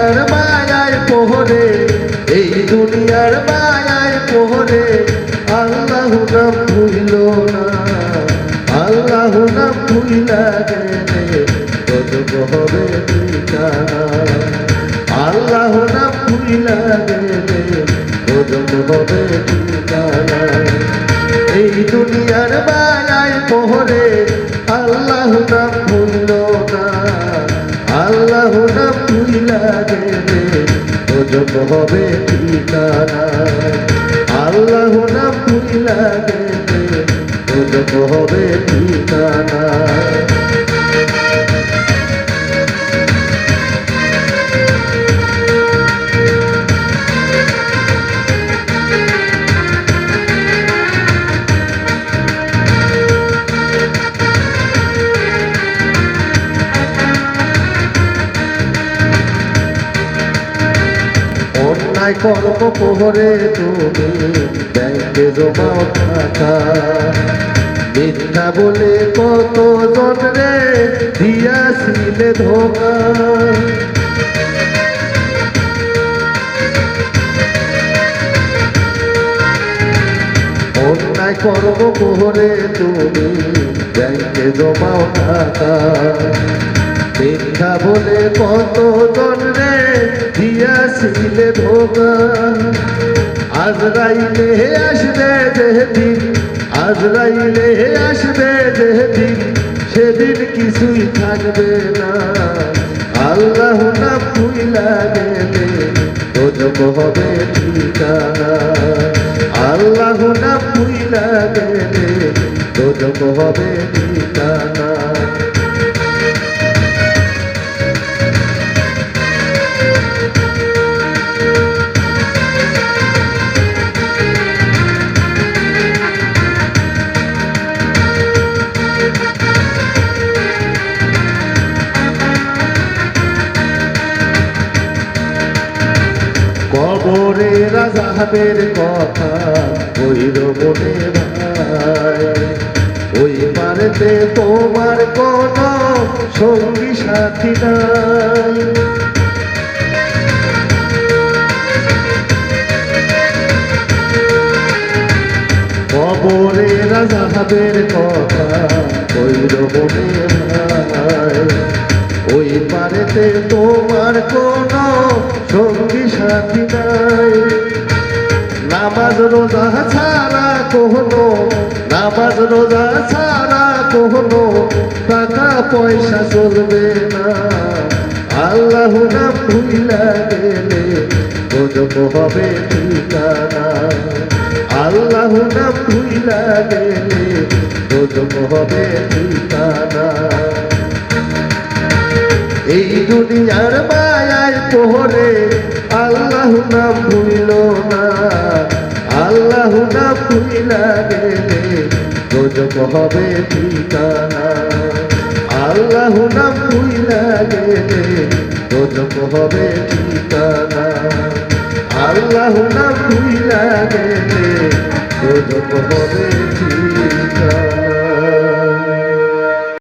দুনিয়ার মায়ায় পোহরে, এই দুনিয়ার মায়ায় পোহরে আল্লাহু নাম ভুইল না, আল্লাহু নাম ভুইলা গেলে গজব হবে ঠিকানা, আল্লাহু নাম ভুইলা গেলে গজব হবে ঠিকানা। এই দুনিয়ার মায়ায় পোহরে আল্লাহু নাম ভুইল না, আল্লাহু নাম ভুইলা গেলে গজব হবে ঠিকানা, আল্লাহু নাম ভুইলা গেলে গজব হবে ঠিকানা। অন্যায় কর্ম করে তুমি ব্যাংকে জমাও টাকা, মিথ্যা বলে কত জন রে দিয়াছিলে ধোঁকা। অন্যায় কর্ম করে তুমি ব্যাংকে জমাও টাকা, মিথ্যা বলে কত জন রে দিয়াছিলে ধোঁকা। আজরাইলে আসবে যেদিন, আজরাইলে আসবে যেদিন, সেদিন কিছুই থাকবে না, আল্লাহু নাম ভুইলা গেলে গজব হবে ঠিকানা, আল্লাহু নাম ভুইলা গেলে গজব হবে ঠিকানা। কবরের আযাবের কথা কইর মনে ভাই, ওই পারেতে তোমার কোনো সঙ্গী সাথী নাই। কবরের আযাবের কথা কইর মনে ভাই, ওই পারেতে তোমার কোনো সঙ্গী সাথী নাই। নামাজ রোজা ছাড়া কোনো, নামাজ রোজা ছাড়া কোনো টাকা পয়সা চলবে না, আল্লাহু নাম ভুইলা গেলে গজব হবে ঠিকানা, আল্লাহু নাম ভুইলা গেলে গজব হবে ঠিকানা। এই দুনিয়ার মায়ায় পোহরে আল্লাহু নাম ভুইল না, আল্লাহু নাম ভুইলা গেলে গজব হবে ঠিকানা, আল্লাহু নাম ভুইলা গেলে গজব হবে ঠিকানা, আল্লাহু নাম ভুইলা গেলে গজব হবে ঠিকানা।